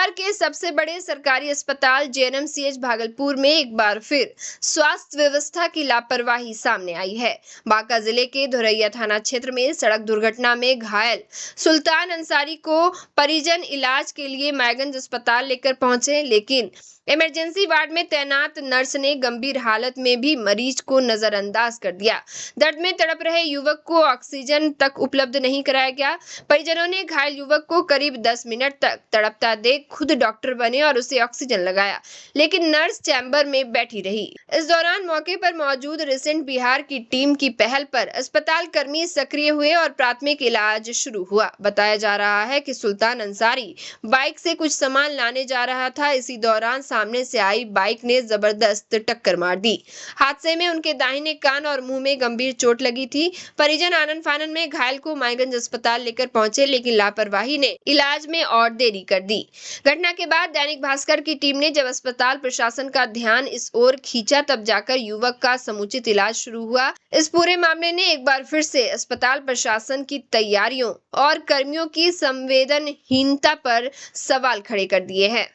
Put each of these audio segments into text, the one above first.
बिहार के सबसे बड़े सरकारी अस्पताल जेएनएमसीएच भागलपुर में एक बार फिर स्वास्थ्य व्यवस्था की लापरवाही सामने आई है। बांका जिले के धोरैया थाना क्षेत्र में सड़क दुर्घटना में घायल सुल्तान अंसारी को परिजन इलाज के लिए मैगंज अस्पताल लेकर पहुंचे, लेकिन इमरजेंसी वार्ड में तैनात नर्स ने गंभीर हालत में भी मरीज को नजरअंदाज कर दिया। दर्द में तड़प रहे युवक को ऑक्सीजन तक उपलब्ध नहीं कराया गया। परिजनों ने घायल युवक को करीब 10 मिनट तक तड़पता देख खुद डॉक्टर बने और उसे ऑक्सीजन लगाया, लेकिन नर्स चैम्बर में बैठी रही। इस दौरान मौके पर मौजूद रेसेंट बिहार की टीम की पहल पर अस्पताल कर्मी सक्रिय हुए और प्राथमिक इलाज शुरू हुआ। बताया जा रहा है कि सुल्तान अंसारी बाइक से कुछ सामान लाने जा रहा था। इसी दौरान सामने से आई बाइक ने जबरदस्त टक्कर मार दी। हादसे में उनके दाहिने कान और मुंह में गंभीर चोट लगी थी। परिजन आनन फानन में घायल को मैगंज अस्पताल लेकर पहुंचे, लेकिन लापरवाही ने इलाज में और देरी कर दी। घटना के बाद दैनिक भास्कर की टीम ने जब अस्पताल प्रशासन का ध्यान इस ओर खींचा, तब जाकर युवक का समुचित इलाज शुरू हुआ। इस पूरे मामले ने एक बार फिर से अस्पताल प्रशासन की तैयारियों और कर्मियों की संवेदनहीनता पर सवाल खड़े कर दिए हैं।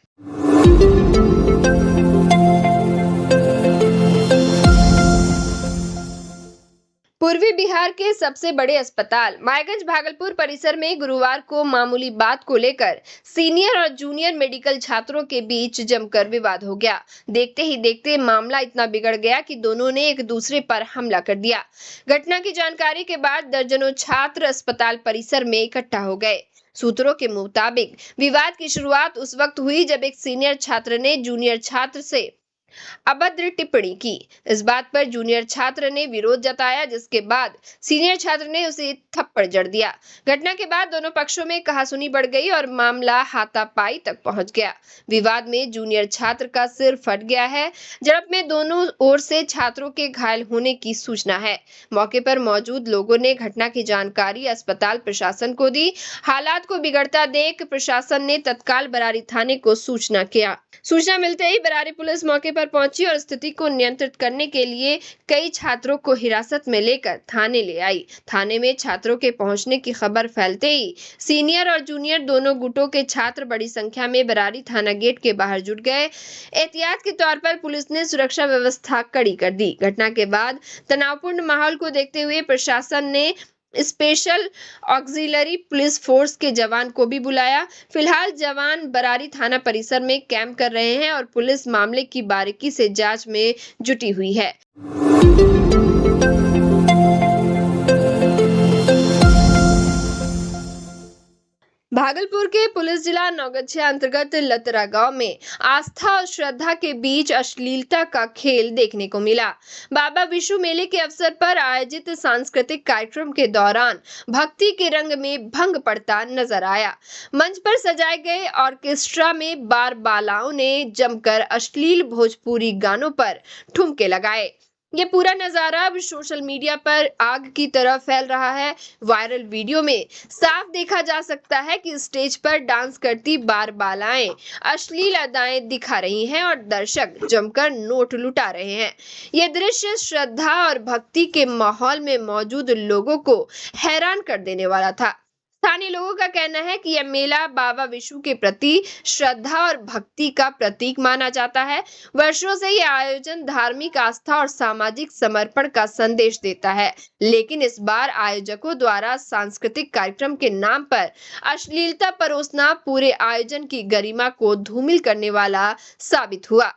पूर्वी बिहार के सबसे बड़े अस्पताल मैगंज भागलपुर परिसर में गुरुवार को मामूली बात को लेकर सीनियर और जूनियर मेडिकल छात्रों के बीच जमकर विवाद हो गया। देखते ही देखते मामला इतना बिगड़ गया कि दोनों ने एक दूसरे पर हमला कर दिया। घटना की जानकारी के बाद दर्जनों छात्र अस्पताल परिसर में इकट्ठा हो गए। सूत्रों के मुताबिक विवाद की शुरुआत उस वक्त हुई जब एक सीनियर छात्र ने जूनियर छात्र से अभद्र टिप्पणी की। इस बात पर जूनियर छात्र ने विरोध जताया, जिसके बाद सीनियर छात्र ने उसे थप्पड़ जड़ दिया। घटना के बाद दोनों पक्षों में कहासुनी बढ़ गई और मामला हाथापाई तक पहुंच गया। विवाद में जूनियर छात्र का सिर फट गया है। झड़प में दोनों ओर से छात्रों के घायल होने की सूचना है। मौके पर मौजूद लोगों ने घटना की जानकारी अस्पताल प्रशासन को दी। हालात को बिगड़ता देख प्रशासन ने तत्काल बरारी थाने को सूचना किया। सूचना मिलते ही बरारी पुलिस मौके पर पहुंची और स्थिति को नियंत्रित करने के लिए कई छात्रों को हिरासत में लेकर थाने ले आई। थाने में छात्रों के पहुंचने की खबर फैलते ही सीनियर और जूनियर दोनों गुटों के छात्र बड़ी संख्या में बरारी थाना गेट के बाहर जुट गए। एहतियात के तौर पर पुलिस ने सुरक्षा व्यवस्था कड़ी कर दी। घटना के बाद तनावपूर्ण माहौल को देखते हुए प्रशासन ने स्पेशल ऑक्सिलरी पुलिस फोर्स के जवान को भी बुलाया। फिलहाल जवान बरारी थाना परिसर में कैंप कर रहे हैं और पुलिस मामले की बारीकी से जांच में जुटी हुई है। भागलपुर के पुलिस जिला नौगछिया अंतर्गत लतरा गांव में आस्था और श्रद्धा के बीच अश्लीलता का खेल देखने को मिला। बाबा विशु मेले के अवसर पर आयोजित सांस्कृतिक कार्यक्रम के दौरान भक्ति के रंग में भंग पड़ता नजर आया। मंच पर सजाए गए ऑर्केस्ट्रा में बार बालाओं ने जमकर अश्लील भोजपुरी गानों पर ठुमके लगाए। ये पूरा नजारा अब सोशल मीडिया पर आग की तरह फैल रहा है। वायरल वीडियो में साफ देखा जा सकता है कि स्टेज पर डांस करती बार बालाएं अश्लील अदाएं दिखा रही हैं और दर्शक जमकर नोट लुटा रहे हैं। ये दृश्य श्रद्धा और भक्ति के माहौल में मौजूद लोगों को हैरान कर देने वाला था। स्थानीय लोगों का कहना है कि यह मेला बाबा विशु के प्रति श्रद्धा और भक्ति का प्रतीक माना जाता है। वर्षों से यह आयोजन धार्मिक आस्था और सामाजिक समर्पण का संदेश देता है, लेकिन इस बार आयोजकों द्वारा सांस्कृतिक कार्यक्रम के नाम पर अश्लीलता परोसना पूरे आयोजन की गरिमा को धूमिल करने वाला साबित हुआ।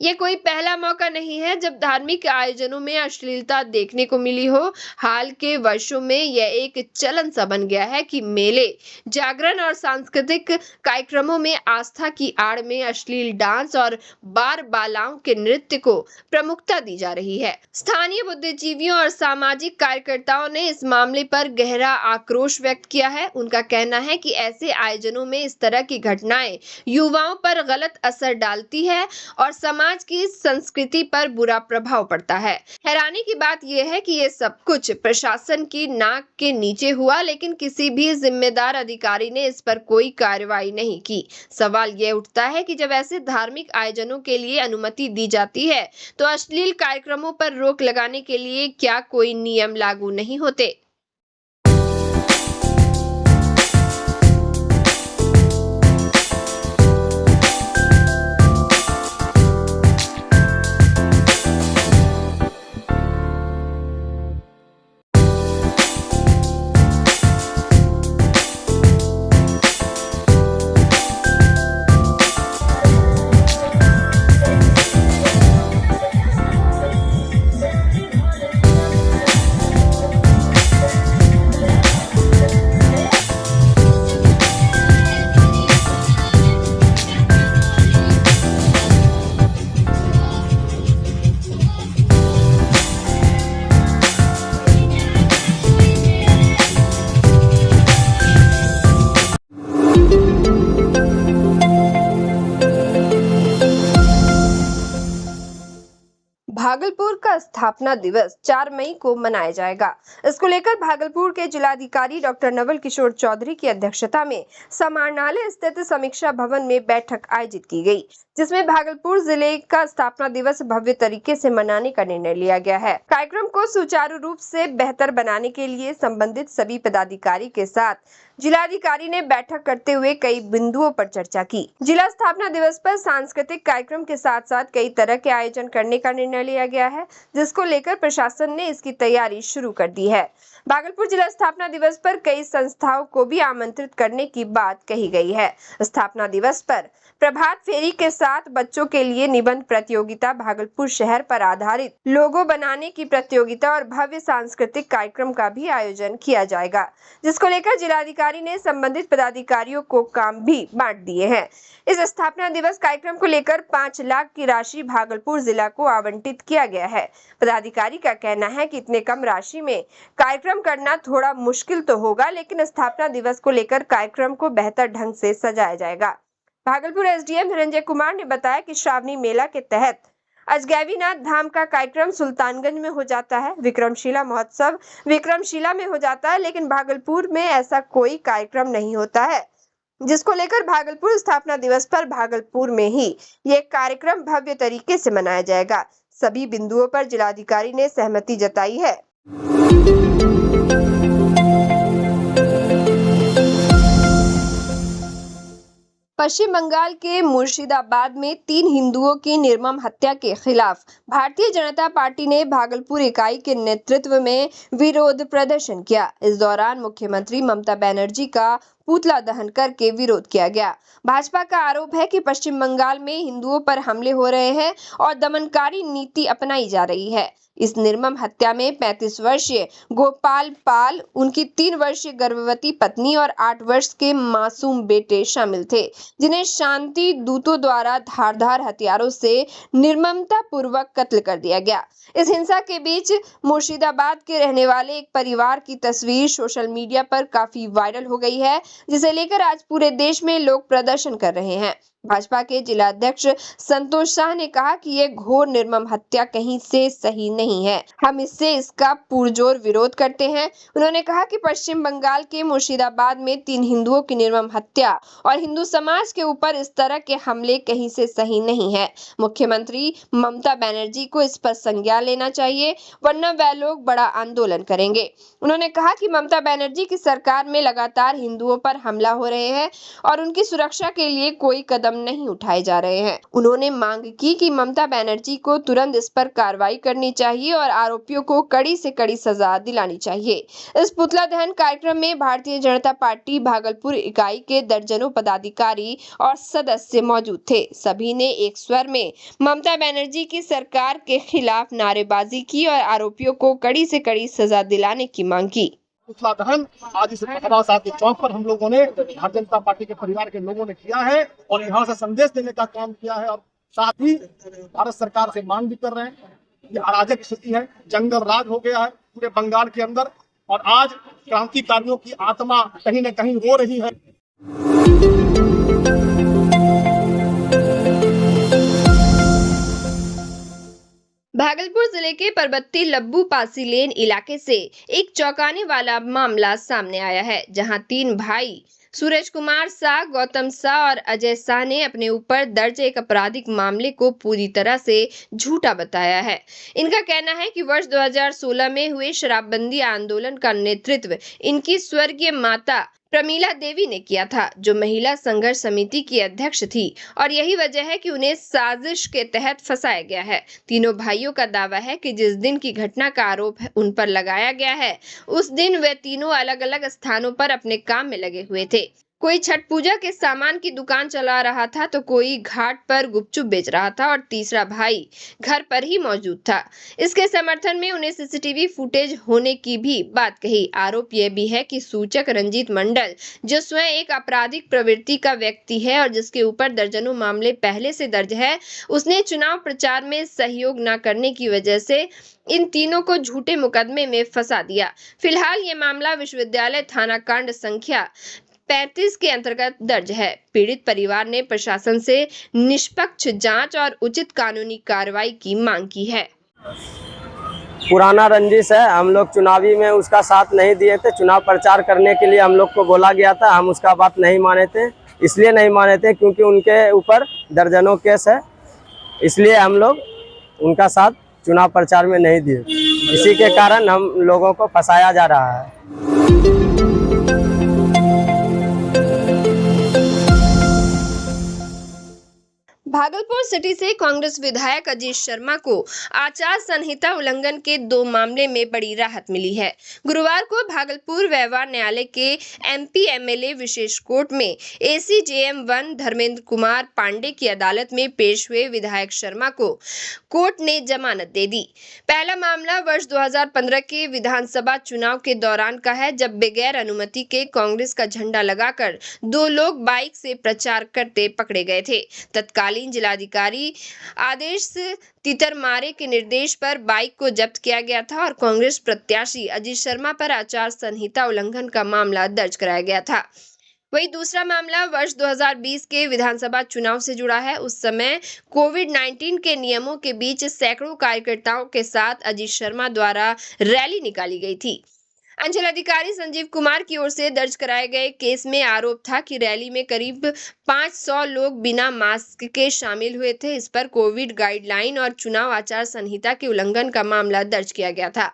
ये कोई पहला मौका नहीं है जब धार्मिक आयोजनों में अश्लीलता देखने को मिली हो। हाल के वर्षों में यह एक चलन सा बन गया है कि मेले, जागरण और सांस्कृतिक कार्यक्रमों में आस्था की आड़ में अश्लील डांस और बार बालाओं के नृत्य को प्रमुखता दी जा रही है। स्थानीय बुद्धिजीवियों और सामाजिक कार्यकर्ताओं ने इस मामले पर गहरा आक्रोश व्यक्त किया है। उनका कहना है कि ऐसे आयोजनों में इस तरह की घटनाएं युवाओं पर गलत असर डालती है और समाज की संस्कृति पर बुरा प्रभाव पड़ता है। हैरानी की बात यह है कि ये सब कुछ प्रशासन की नाक के नीचे हुआ, लेकिन किसी भी जिम्मेदार अधिकारी ने इस पर कोई कार्रवाई नहीं की। सवाल ये उठता है कि जब ऐसे धार्मिक आयोजनों के लिए अनुमति दी जाती है, तो अश्लील कार्यक्रमों पर रोक लगाने के लिए क्या कोई नियम लागू नहीं होते? स्थापना दिवस 4 मई को मनाया जाएगा। इसको लेकर भागलपुर के जिलाधिकारी डॉक्टर नवल किशोर चौधरी की अध्यक्षता में समाहरणालय स्थित समीक्षा भवन में बैठक आयोजित की गई, जिसमें भागलपुर जिले का स्थापना दिवस भव्य तरीके से मनाने का निर्णय लिया गया है। कार्यक्रम को सुचारू रूप से बेहतर बनाने के लिए संबंधित सभी पदाधिकारी के साथ जिलाधिकारी ने बैठक करते हुए कई बिंदुओं पर चर्चा की। जिला स्थापना दिवस पर सांस्कृतिक कार्यक्रम के साथ साथ कई तरह के आयोजन करने का निर्णय लिया गया है, जिसको लेकर प्रशासन ने इसकी तैयारी शुरू कर दी है। भागलपुर जिला स्थापना दिवस पर कई संस्थाओं को भी आमंत्रित करने की बात कही गई है। स्थापना दिवस पर प्रभात फेरी के साथ बच्चों के लिए निबंध प्रतियोगिता, भागलपुर शहर पर आधारित लोगो बनाने की प्रतियोगिता और भव्य सांस्कृतिक कार्यक्रम का भी आयोजन किया जाएगा, जिसको लेकर जिलाधिकारी ने संबंधित पदाधिकारियों को काम भी बांट दिए हैं। इस स्थापना दिवस कार्यक्रम को लेकर 5 लाख की राशि भागलपुर जिला को आवंटित किया गया है। पदाधिकारी का कहना है कि इतने कम राशि में कार्यक्रम करना थोड़ा मुश्किल तो होगा, लेकिन स्थापना दिवस को लेकर कार्यक्रम को बेहतर ढंग से सजाया जाएगा। भागलपुर एसडीएम धनंजय कुमार ने बताया कि श्रावणी मेला के तहत अजगैबीनाथ धाम का कार्यक्रम सुल्तानगंज में हो जाता है, विक्रमशिला महोत्सव विक्रमशिला में हो जाता है, लेकिन भागलपुर में ऐसा कोई कार्यक्रम नहीं होता है, जिसको लेकर भागलपुर स्थापना दिवस पर भागलपुर में ही ये कार्यक्रम भव्य तरीके से मनाया जाएगा। सभी बिंदुओं पर जिलाधिकारी ने सहमति जताई है। पश्चिम बंगाल के मुर्शिदाबाद में 3 हिंदुओं की निर्मम हत्या के खिलाफ भारतीय जनता पार्टी ने भागलपुर इकाई के नेतृत्व में विरोध प्रदर्शन किया। इस दौरान मुख्यमंत्री ममता बनर्जी का पुतला दहन करके विरोध किया गया। भाजपा का आरोप है कि पश्चिम बंगाल में हिंदुओं पर हमले हो रहे हैं और दमनकारी नीति अपनाई जा रही है। इस निर्मम हत्या में 35 वर्षीय गोपाल पाल, उनकी 3 वर्षीय गर्भवती पत्नी और 8 वर्ष के मासूम बेटे शामिल थे, जिन्हें शांति दूतों द्वारा धारदार हथियारों से निर्ममता पूर्वक कत्ल कर दिया गया। इस हिंसा के बीच मुर्शिदाबाद के रहने वाले एक परिवार की तस्वीर सोशल मीडिया पर काफी वायरल हो गई है, जिसे लेकर आज पूरे देश में लोग प्रदर्शन कर रहे हैं। भाजपा के जिला अध्यक्ष संतोष शाह ने कहा कि यह घोर निर्मम हत्या कहीं से सही नहीं है। हम इसका पुरजोर विरोध करते हैं। उन्होंने कहा कि पश्चिम बंगाल के मुर्शिदाबाद में 3 हिंदुओं की निर्मम हत्या और हिंदू समाज के ऊपर इस तरह के हमले कहीं से सही नहीं है। मुख्यमंत्री ममता बनर्जी को इस पर संज्ञान लेना चाहिए, वरना वह लोग बड़ा आंदोलन करेंगे। उन्होंने कहा कि ममता बनर्जी की सरकार में लगातार हिंदुओं पर हमला हो रहे हैं और उनकी सुरक्षा के लिए कोई कदम नहीं उठाए जा रहे हैं। उन्होंने मांग की कि ममता बनर्जी को तुरंत इस पर कार्रवाई करनी चाहिए और आरोपियों को कड़ी से कड़ी सजा दिलानी चाहिए। इस पुतला दहन कार्यक्रम में भारतीय जनता पार्टी भागलपुर इकाई के दर्जनों पदाधिकारी और सदस्य मौजूद थे। सभी ने एक स्वर में ममता बनर्जी की सरकार के खिलाफ नारेबाजी की और आरोपियों को कड़ी से कड़ी सजा दिलाने की मांग की। पुतला दहन आज इस साहब के चौक पर हम लोगों ने भारतीय जनता पार्टी के परिवार के लोगों ने किया है और यहाँ से संदेश देने का काम किया है और साथ ही भारत सरकार से मांग भी कर रहे हैं। ये अराजक स्थिति है, जंगल राज हो गया है पूरे बंगाल के अंदर और आज क्रांतिकारियों की आत्मा कहीं न कहीं रो रही है। भागलपुर जिले के परबत्ती लब्बू पासी लेन इलाके से एक चौंकाने वाला मामला सामने आया है, जहां 3 भाई सूरज कुमार शाह, गौतम शाह और अजय शाह ने अपने ऊपर दर्ज एक आपराधिक मामले को पूरी तरह से झूठा बताया है। इनका कहना है कि वर्ष 2016 में हुए शराबबंदी आंदोलन का नेतृत्व इनकी स्वर्गीय माता प्रमीला देवी ने किया था, जो महिला संघर्ष समिति की अध्यक्ष थी, और यही वजह है कि उन्हें साजिश के तहत फंसाया गया है। तीनों भाइयों का दावा है कि जिस दिन की घटना का आरोप उन पर लगाया गया है, उस दिन वे तीनों अलग अलग स्थानों पर अपने काम में लगे हुए थे। कोई छठ पूजा के सामान की दुकान चला रहा था, तो कोई घाट पर गुपचुप बेच रहा था और तीसरा भाई घर पर ही मौजूद था। इसके समर्थन में उन्हें सीसीटीवी फुटेज होने की भी बात कही। आरोप यह भी है कि सूचक रंजीत मंडल, जो स्वयं एक आपराधिक प्रवृत्ति का व्यक्ति है और जिसके ऊपर दर्जनों मामले पहले से दर्ज है, उसने चुनाव प्रचार में सहयोग न करने की वजह से इन तीनों को झूठे मुकदमे में फंसा दिया। फिलहाल ये मामला विश्वविद्यालय थाना कांड संख्या 35 के अंतर्गत दर्ज है। पीड़ित परिवार ने प्रशासन से निष्पक्ष जांच और उचित कानूनी कार्रवाई की मांग की है। पुराना रंजिश है। हम लोग चुनावी में उसका साथ नहीं दिए थे। चुनाव प्रचार करने के लिए हम लोग को बोला गया था, हम उसका बात नहीं माने थे। इसलिए नहीं माने थे क्योंकि उनके ऊपर दर्जनों केस है, इसलिए हम लोग उनका साथ चुनाव प्रचार में नहीं दिए। इसी के कारण हम लोगों को फंसाया जा रहा है। भागलपुर सिटी से कांग्रेस विधायक अजीत शर्मा को आचार संहिता उल्लंघन के 2 मामले में बड़ी राहत मिली है। गुरुवार को भागलपुर व्यवहार न्यायालय के एमपी एमएलए विशेष कोर्ट में एसीजेएम 1 धर्मेंद्र कुमार पांडे की अदालत में पेश हुए विधायक शर्मा को कोर्ट ने जमानत दे दी। पहला मामला वर्ष 2015 के विधानसभा चुनाव के दौरान का है, जब बगैर अनुमति के कांग्रेस का झंडा लगाकर 2 लोग बाइक से प्रचार करते पकड़े गए थे। तत्कालीन जिलाधिकारी आदेश तितरमारे के निर्देश पर बाइक को जब्त किया गया था और कांग्रेस प्रत्याशी अजीत शर्मा पर आचार संहिता उल्लंघन का मामला दर्ज कराया गया था। वही दूसरा मामला वर्ष 2020 के विधानसभा चुनाव से जुड़ा है। उस समय कोविड-19 के नियमों के बीच सैकड़ों कार्यकर्ताओं के साथ अजीत शर्मा द्वारा रैली निकाली गई थी। अंचल अधिकारी संजीव कुमार की ओर से दर्ज कराए गए केस में आरोप था कि रैली में करीब 500 लोग बिना मास्क के शामिल हुए थे। इस पर कोविड गाइडलाइन और चुनाव आचार संहिता के उल्लंघन का मामला दर्ज किया गया था।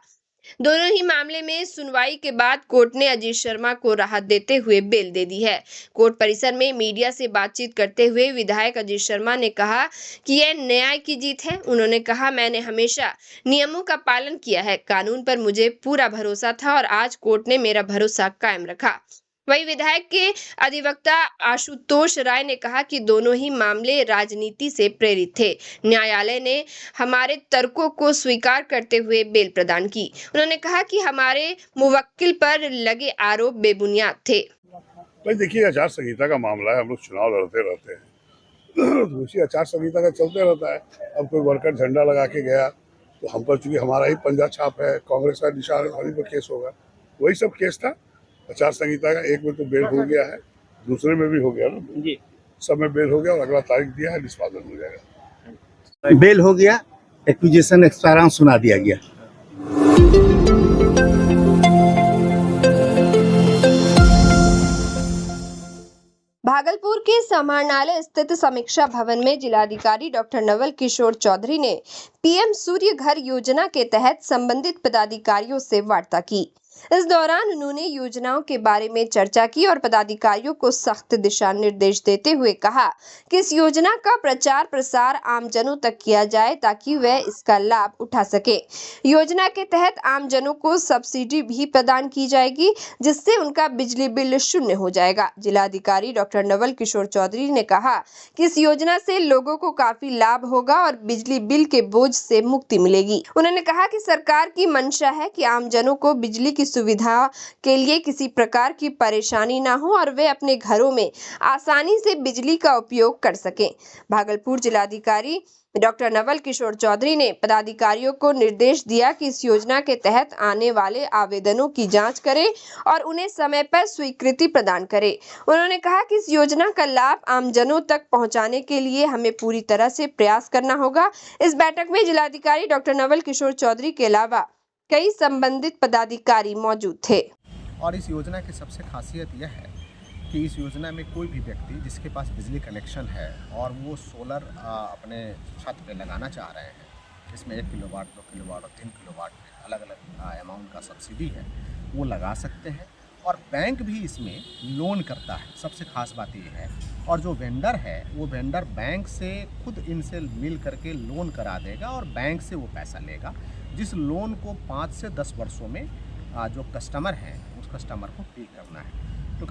दोनों ही मामले में सुनवाई के बाद कोर्ट ने अजीत शर्मा को राहत देते हुए बेल दे दी है। कोर्ट परिसर में मीडिया से बातचीत करते हुए विधायक अजीत शर्मा ने कहा कि यह न्याय की जीत है। उन्होंने कहा, मैंने हमेशा नियमों का पालन किया है, कानून पर मुझे पूरा भरोसा था और आज कोर्ट ने मेरा भरोसा कायम रखा। वही विधायक के अधिवक्ता आशुतोष राय ने कहा कि दोनों ही मामले राजनीति से प्रेरित थे। न्यायालय ने हमारे तर्कों को स्वीकार करते हुए बेल प्रदान की। उन्होंने कहा कि हमारे मुवक्किल पर लगे आरोप बेबुनियाद थे। भाई देखिए, आचार संहिता का मामला है, हम लोग चुनाव लड़ते रहते हैं तो उसी आचार संहिता का चलते रहता है। अब कोई वर्कर झंडा लगा के गया तो हम पर चूंकि हमारा ही पंजा छाप है, कांग्रेस का निशान, हमारी पर केस होगा। वही सब केस था आचार संहिता का। एक में तो बेल हो गया है, दूसरे में भी हो गया ना जी, सब में बेल हो गया और अगला तारीख दिया है, निष्पादन हो जाएगा। बेल हो गया, एक्विजिशन एक्सपायरेंस सुना दिया गया। भागलपुर के समाहरणालय स्थित समीक्षा भवन में जिलाधिकारी डॉक्टर नवल किशोर चौधरी ने पीएम सूर्य घर योजना के तहत संबंधित पदाधिकारियों से वार्ता की। इस दौरान उन्होंने योजनाओं के बारे में चर्चा की और पदाधिकारियों को सख्त दिशा निर्देश देते हुए कहा कि इस योजना का प्रचार प्रसार आमजनों तक किया जाए ताकि वह इसका लाभ उठा सके। योजना के तहत आमजनों को सब्सिडी भी प्रदान की जाएगी, जिससे उनका बिजली बिल शून्य हो जाएगा। जिलाधिकारी डॉक्टर नवल किशोर चौधरी ने कहा कि इस योजना से लोगों को काफी लाभ होगा और बिजली बिल के बोझ से मुक्ति मिलेगी। उन्होंने कहा कि सरकार की मंशा है कि आमजनों को बिजली की सुविधा के लिए किसी प्रकार की परेशानी ना हो और वे अपने घरों में आसानी से बिजली का उपयोग कर सकें। भागलपुर जिलाधिकारी डॉक्टर नवल किशोर चौधरी ने पदाधिकारियों को निर्देश दिया कि इस योजना के तहत आने वाले आवेदनों की जांच करें और उन्हें समय पर स्वीकृति प्रदान करें। उन्होंने कहा कि इस योजना का लाभ आमजनों तक पहुंचाने के लिए हमें पूरी तरह से प्रयास करना होगा। इस बैठक में जिलाधिकारी डॉक्टर नवल किशोर चौधरी के अलावा कई संबंधित पदाधिकारी मौजूद थे। और इस योजना की सबसे खासियत यह है कि इस योजना में कोई भी व्यक्ति जिसके पास बिजली कनेक्शन है और वो सोलर अपने छत पे लगाना चाह रहे हैं, इसमें 1 किलोवाट, 2 किलोवाट और 3 किलोवाट में अलग अलग अमाउंट का सब्सिडी है, वो लगा सकते हैं। और बैंक भी इसमें लोन करता है, सबसे खास बात ये है। और जो वेंडर है वो वेंडर बैंक से खुद इनसे मिल करके लोन करा देगा और बैंक से वो पैसा लेगा, जिस लोन को 5 से 10 वर्षों में जो कस्टमर है उस कस्टमर को पे करना है। तो